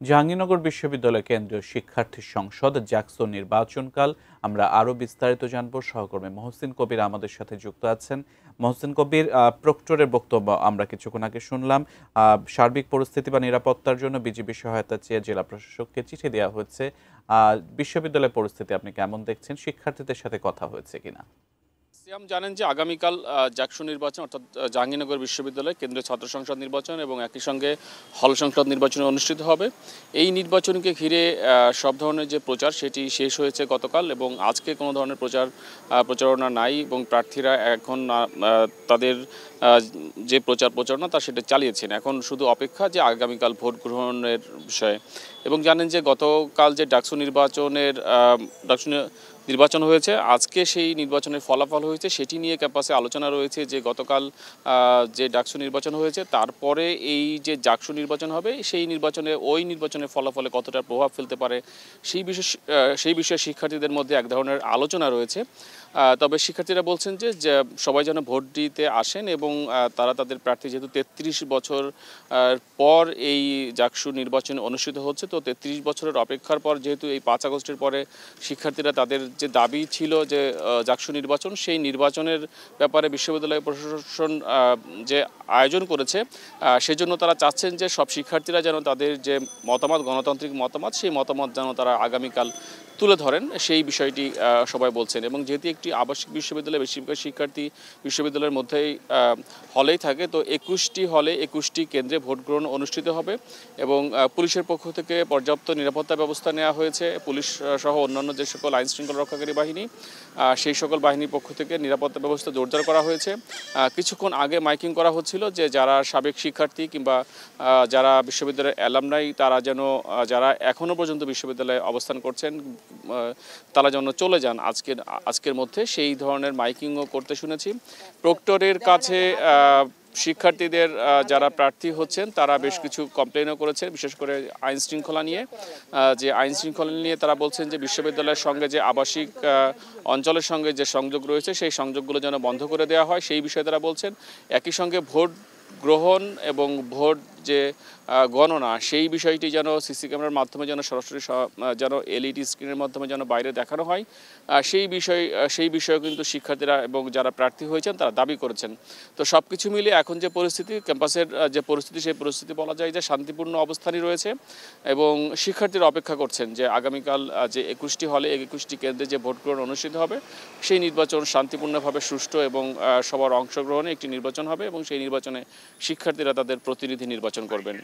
জাহাঙ্গীরনগর বিশ্ববিদ্যালয় কেন্দ্রীয় শিক্ষার্থী সংসদ জাকসু নির্বাচনকাল আমরা আরও বিস্তারিত জানব। সহকর্মী মহসিন কবির আমাদের সাথে যুক্ত আছেন। মহসিন কবির, প্রক্টরের বক্তব্য আমরা কিছুক্ষণ আগে শুনলাম। সার্বিক পরিস্থিতি বা নিরাপত্তার জন্য বিজিবি সহায়তা চেয়ে জেলা প্রশাসককে চিঠি দেওয়া হয়েছে। বিশ্ববিদ্যালয়ের পরিস্থিতি আপনি কেমন দেখছেন? শিক্ষার্থীদের সাথে কথা হয়েছে কিনা? সিয়াম জানেন যে আগামীকাল জাকসু নির্বাচন অর্থাৎ জাহাঙ্গীরনগর বিশ্ববিদ্যালয় কেন্দ্রীয় ছাত্র সংসদ নির্বাচন এবং একই সঙ্গে হল সংসদ নির্বাচন অনুষ্ঠিত হবে। এই নির্বাচনকে ঘিরে সব ধরনের যে প্রচার সেটি শেষ হয়েছে গতকাল এবং আজকে কোনো ধরনের প্রচারণা নাই এবং প্রার্থীরা এখন তাদের যে প্রচারণা তা সেটা চালিয়েছেন। এখন শুধু অপেক্ষা যে আগামীকাল ভোট গ্রহণের বিষয়ে। এবং জানেন যে গতকাল যে ডাকসু নির্বাচন হয়েছে, আজকে সেই নির্বাচনের ফলাফল হয়েছে, সেটি নিয়ে ক্যাম্পাসে আলোচনা রয়েছে যে গতকাল যে ডাকসু নির্বাচন হয়েছে তারপরে এই যে জাকসু নির্বাচন হবে সেই নির্বাচনের ফলাফলে কতটা প্রভাব ফেলতে পারে সেই বিষয়ে শিক্ষার্থীদের মধ্যে এক ধরনের আলোচনা রয়েছে। তবে শিক্ষার্থীরা বলছেন যে সবাই যেন ভোট দিতে আসেন এবং তারা তাদের প্রার্থী যেহেতু ৩৩ বছর পর এই জাকসু নির্বাচন অনুষ্ঠিত হচ্ছে, তো ৩৩ বছরের অপেক্ষার পর যেহেতু এই ৫ আগস্টের পরে শিক্ষার্থীরা তাদের যে দাবি ছিল যে জাকসু নির্বাচন, সেই নির্বাচনের ব্যাপারে বিশ্ববিদ্যালয় প্রশাসন যে আয়োজন করেছে সেজন্য তারা চাচ্ছেন যে সব শিক্ষার্থীরা যেন তাদের যে মতামত, গণতান্ত্রিক মতামত, সেই মতামত যেন তারা আগামীকাল তুলে ধরেন, সেই বিষয়টি সবাই বলছেন। এবং যেহেতু একটি আবাসিক বিশ্ববিদ্যালয়, বেশিরভাগ শিক্ষার্থী বিশ্ববিদ্যালয়ের মধ্যেই হলেই থাকে, তো ২১টি হলে ২১টি কেন্দ্রে ভোট গ্রহণ অনুষ্ঠিত হবে এবং পুলিশের পক্ষ থেকে পর্যাপ্ত নিরাপত্তা ব্যবস্থা নেওয়া হয়েছে। পুলিশ সহ অন্যান্য যে সকল আইন শৃঙ্খলা রক্ষাকারী বাহিনী, সেই সকল বাহিনীর পক্ষ থেকে নিরাপত্তা ব্যবস্থা জোরদার করা হয়েছে। কিছুক্ষণ আগে মাইকিং করা হচ্ছিল যে যারা সাবেক শিক্ষার্থী কিংবা যারা বিশ্ববিদ্যালয়ের অ্যালামনাই, তারা যেন যারা এখনও পর্যন্ত বিশ্ববিদ্যালয়ে অবস্থান করছেন তারা যেন চলে যান আজকের মধ্যে, সেই ধরনের মাইকিংও করতে শুনেছি। প্রক্টরের কাছে শিক্ষার্থীদের যারা প্রার্থী হচ্ছেন তারা বেশ কিছু কমপ্লেনও করেছে, বিশেষ করে আইন শৃঙ্খলা নিয়ে তারা বলছেন যে বিশ্ববিদ্যালয়ের সঙ্গে যে আবাসিক অঞ্চলের সঙ্গে যে সংযোগ রয়েছে সেই সংযোগগুলো যেন বন্ধ করে দেওয়া হয়, সেই বিষয়ে তারা বলছেন। একই সঙ্গে ভোট গ্রহণ এবং ভোট যে গণনা, সেই বিষয়টি যেন সিসি ক্যামেরার মাধ্যমে যেন সরাসরি যেন এলইডি স্ক্রিনের মাধ্যমে যেন বাইরে দেখানো হয়, সেই বিষয়ে কিন্তু শিক্ষার্থীরা এবং যারা প্রার্থী হয়েছেন তারা দাবি করেছেন। তো সব কিছু মিলিয়ে এখন যে পরিস্থিতি, ক্যাম্পাসের যে পরিস্থিতি, সেই পরিস্থিতি বলা যায় যে শান্তিপূর্ণ অবস্থানই রয়েছে এবং শিক্ষার্থীরা অপেক্ষা করছেন যে আগামীকাল যে ২১টি হলে ২১টি কেন্দ্রে যে ভোট গ্রহণ অনুষ্ঠিত হবে সেই নির্বাচন শান্তিপূর্ণভাবে সুষ্ঠু এবং সবার অংশগ্রহণে একটি নির্বাচন হবে এবং সেই নির্বাচনে শিক্ষার্থীরা তাদের প্রতিনিধি নির্বাচন করবেন।